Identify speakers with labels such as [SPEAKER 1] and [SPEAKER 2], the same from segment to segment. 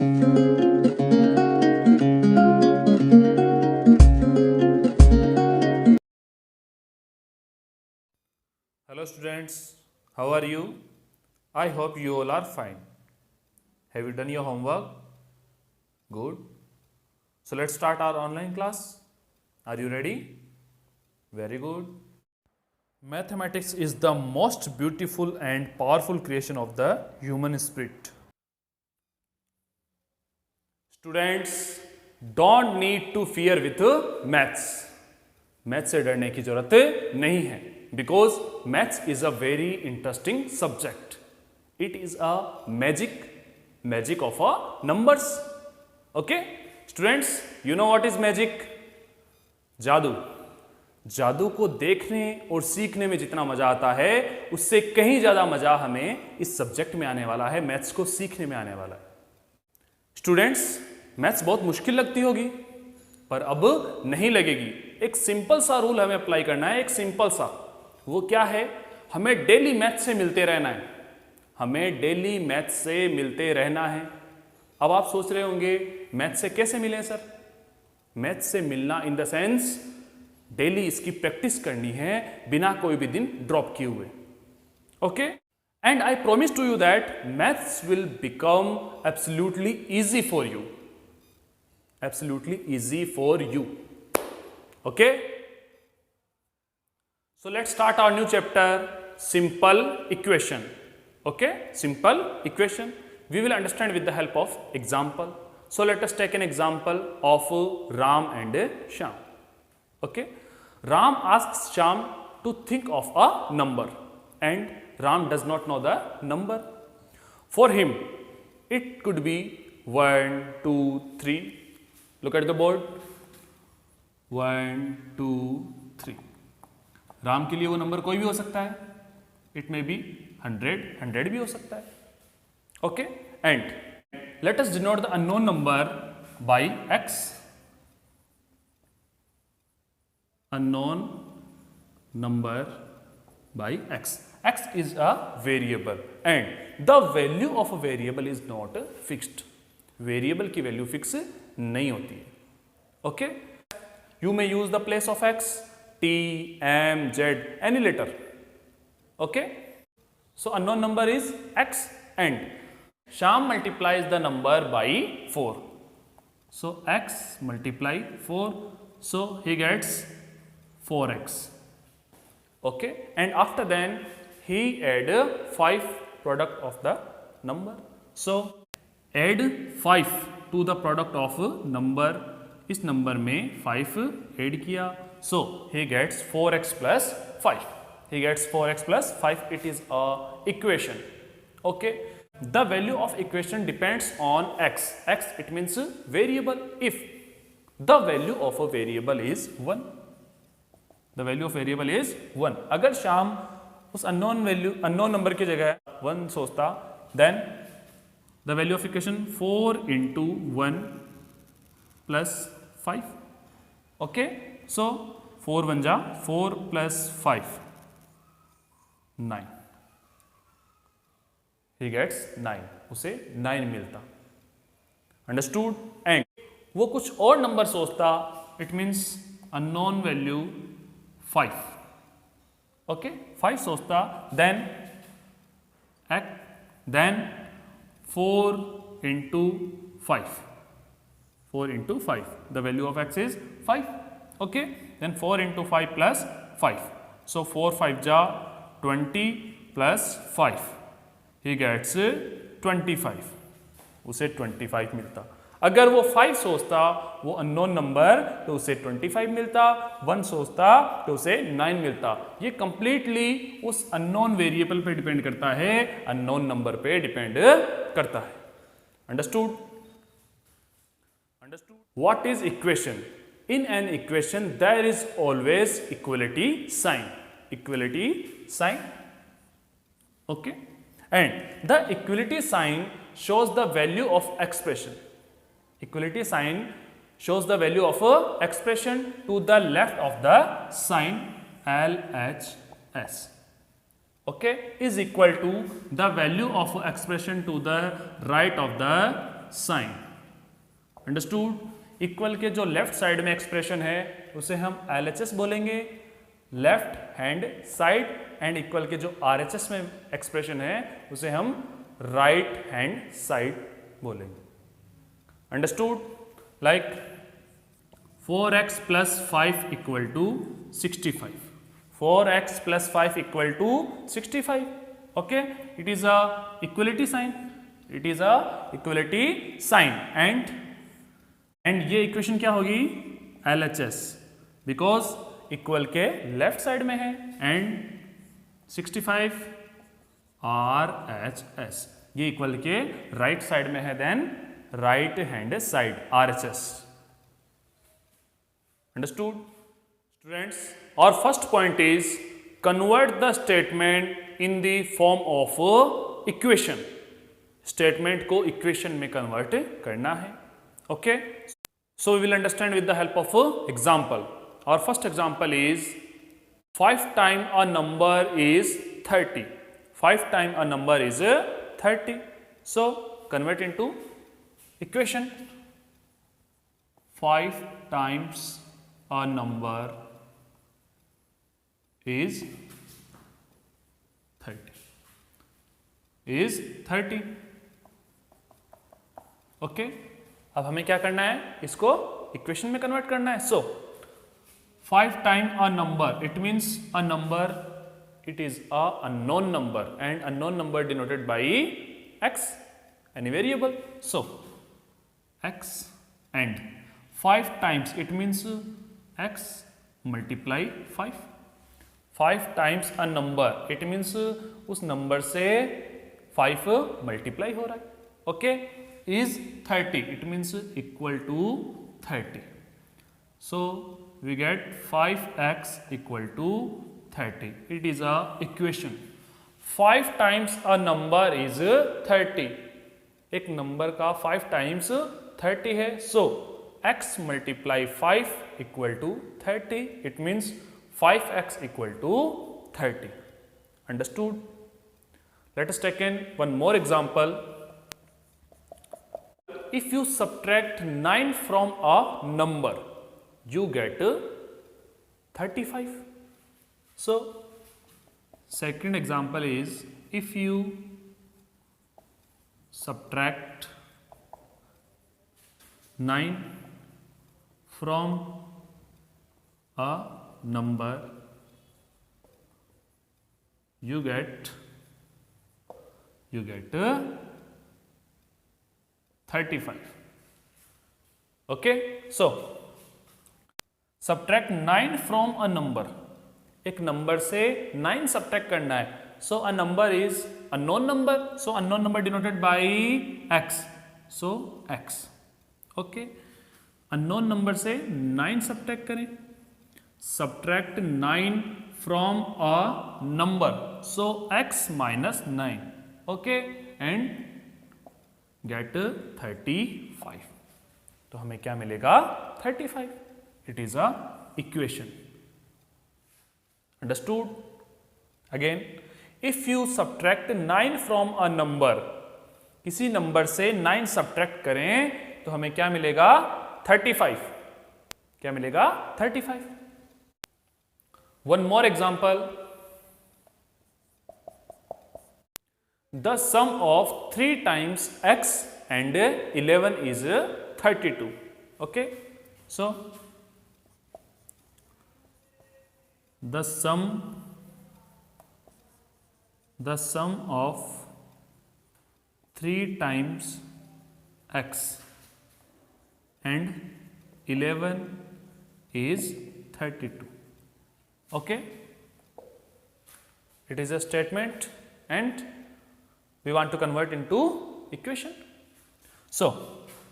[SPEAKER 1] Hello students, how are you? I hope you all are fine. Have you done your homework? Good. So let's start our online class. Are you ready? Very good. Mathematics is the most beautiful and powerful creation of the human spirit. Students, don't need to fear with maths. Math से डरने की जरूरत नहीं है because maths is a very interesting subject. It is a magic of a numbers. Okay students, you know what is magic? जादू को देखने और सीखने में जितना मजा आता है उससे कहीं ज्यादा मजा हमें इस सब्जेक्ट में आने वाला है, मैथ्स को सीखने में आने वाला है. स्टूडेंट्स, मैथ्स बहुत मुश्किल लगती होगी पर अब नहीं लगेगी. एक सिंपल सा रूल हमें अप्लाई करना है, एक सिंपल सा. वो क्या है? हमें डेली मैथ से मिलते रहना है. हमें डेली मैथ से मिलते रहना है. अब आप सोच रहे होंगे मैथ से कैसे मिलें सर? मैथ से मिलना इन द सेंस डेली इसकी प्रैक्टिस करनी है बिना कोई भी दिन ड्रॉप किए हुए. Okay, and I promise to you that maths will become absolutely easy for you. Absolutely easy for you. Okay, so let's start our new chapter, simple equation. Okay, simple equation we will understand with the help of example. So let us take an example of Ram and Shyam. Okay, Ram asks Shyam to think of a number and Ram does not know the number. For him it could be 1 2 3. Look at the board. 1 2 3. Ram के लिए वो number कोई भी हो सकता है. It may be 100 भी हो सकता है. Okay, and let us denote the unknown number by x. Unknown number by x. x is a variable and the value of a variable is not fixed. Variable की value fix नहीं होती है. Okay, you may use the place of x t m z any letter. Okay, so unknown number is x and Shyam multiplies the number by 4. So x multiply 4, so he gets 4x. Okay, and after then he add 5 product of the number. So add 5 to the product of number. इस number में 5 add किया, सो he gets 4x plus 5. He gets 4x plus 5. It is a equation. Okay, the value of equation depends on x. x it means variable. If the value of a variable is 1, the value of variable is 1. अगर श्याम उस unknown number की जगह 1 सोचता, then the value of equation 4 into 1 plus 5. okay, so 4 1 जा 4 plus 5 9. he gets 9. उसे 9 मिलता. Understood? And वो कुछ और नंबर सोचता, it means unknown value 5. Okay, 5 सोचता, then 4 into 5. 4 into 5. The value of x is 5. Okay. Then 4 into 5 plus 5. So 4 5 ja 20 plus 5. He gets 25. उसे 25 मिलता. अगर वो 5 सोचता, वो अननोन नंबर, तो उसे 25 मिलता. 1 सोचता तो उसे 9 मिलता. ये कंप्लीटली उस अननोन वेरिएबल पे डिपेंड करता है, अननोन नंबर पे डिपेंड करता है. Understood? What is equation? In an equation there is always equality sign. Equality sign. Okay, and the equality sign shows the value of expression. Equality sign shows the value of a expression to the left of the sign LHS. Okay, is equal to the value of expression to the right of the sign. Understood? Equal के जो left side में expression है उसे हम LHS बोलेंगे, left hand side, and equal के जो RHS में एक्सप्रेशन है उसे हम राइट हैंड साइड बोलेंगे। Understood? Like 4x plus 5 equal to 65. 4x plus 5 equal to 65. Okay, it is a equality sign. It is a equality sign, and ये equation क्या होगी? LHS, because इक्वल के left side में है and 65 RHS, ये equal के right side में है, then right hand side RHS। Understood? Students, our first point is convert the statement in the form of equation. Statement को equation में convert करना है. Okay? So we will understand with the help of example. Our first example is 5 times a number is 30. 5 times a number is 30. So convert into equation. 5 times a number is 30. Okay, अब हमें क्या करना है? इसको equation में convert करना है. सो 5 time a number, it means a number, it is a unknown number, and unknown number denoted by x, any variable. So x and 5 times, it means x multiply 5. 5 times a number, it means उस number से 5 multiply हो रहा है. Okay, is 30, it means equal to 30. So we get 5x equal to 30. It is a equation. 5 times a number is 30. एक number का 5 times 30 है. So x multiply 5 equal to 30. It means 5x equal to 30. Understood? Let us take in one more example. If you subtract 9 from a number, you get 35. So second example is, if you subtract 9 from a number, you get 35. Okay, so subtract 9 from a number, एक number से 9 subtract करना है. So a number is unknown number, so unknown number denoted by x, so x. Okay, unknown number से 9 subtract करें. Subtract 9 from a number, so x minus 9. Okay, and get 35. तो हमें क्या मिलेगा? 35. It is a equation. Understood? Again, if you subtract 9 from a number, किसी number से 9 subtract करें तो हमें क्या मिलेगा? 35. क्या मिलेगा? 35. One more example. The sum of 3 times x and 11 is 32. Okay, so the sum of 3 times x and 11 is 32. Okay, it is a statement and we want to convert into equation. So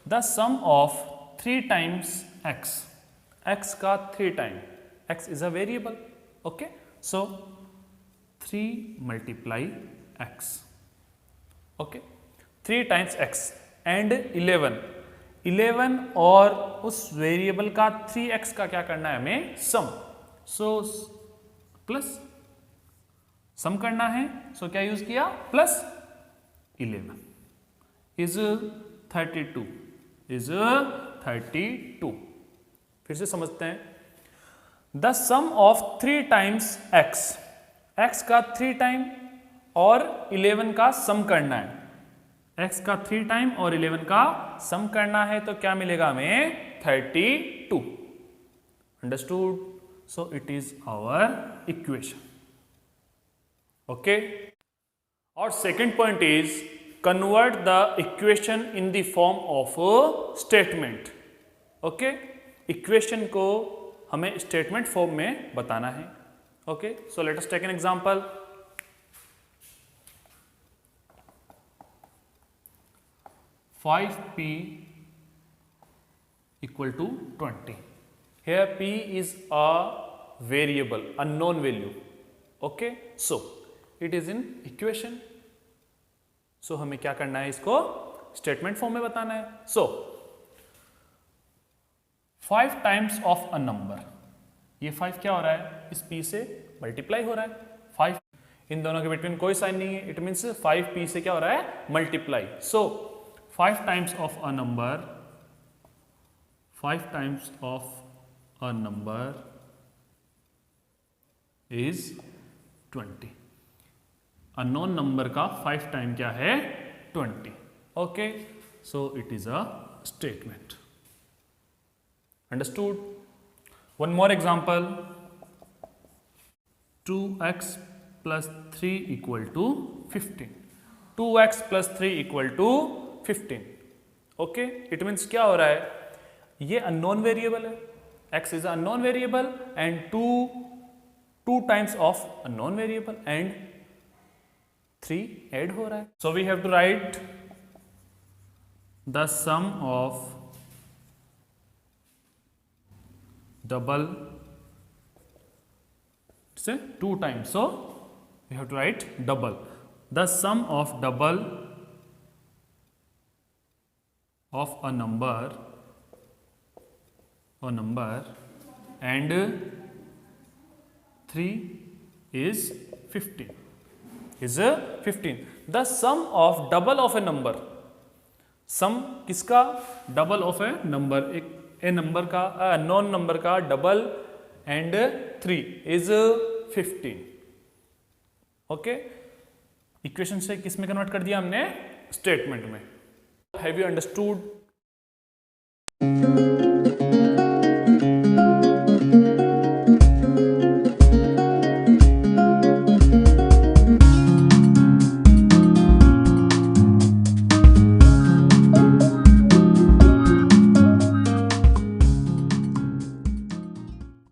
[SPEAKER 1] the sum of 3 times x, x का 3 time, x is a variable. Okay, so 3 multiply x. Okay, 3 times x and 11 और उस variable का 3x का क्या करना है हमें? सम. So plus सम करना है, सो क्या यूज किया? Plus 11 is 32 is 32. फिर से समझते हैं. The sum of 3 times x, x का 3 टाइम और 11 का सम करना है. x का 3 टाइम और 11 का सम करना है तो क्या मिलेगा हमें 32. Understood. So it is our equation. Okay. और second point is convert the equation in the form of a statement. Okay. Equation को हमें स्टेटमेंट फॉर्म में बताना है. Okay. So let us take an example. (5p equal to 20). Here p is a variable, unknown value. Okay, so it is in equation. So हमें क्या करना है, इसको स्टेटमेंट फॉर्म में बताना है. So 5 times of a number, ये 5 क्या हो रहा है, इस p से मल्टीप्लाई हो रहा है. 5, इन दोनों के बिटवीन कोई साइन नहीं है. इट मीन्स 5p से क्या हो रहा है, multiply. So 5 times of a number, 5 times of a number is 20. Unknown number का 5 टाइम क्या है, 20. Okay. So it is a statement. Understood. One more example. 2x plus 3 equal to 15. 2x plus 3 equal to 15. Okay. It means क्या हो रहा है, ये unknown variable है. x is unknown variable and 2 times of unknown variable and 3 add हो रहा है. So we have to write the sum of double से 2 times. So we have to write double. The sum of double of a number and 3 is 15. Is 15. The sum of double of a number. सम किसका, double of A number, एक ए number का, non number का double and 3 is 15. Okay. Equation से किस में convert कर दिया हमने, स्टेटमेंट में. Have you understood?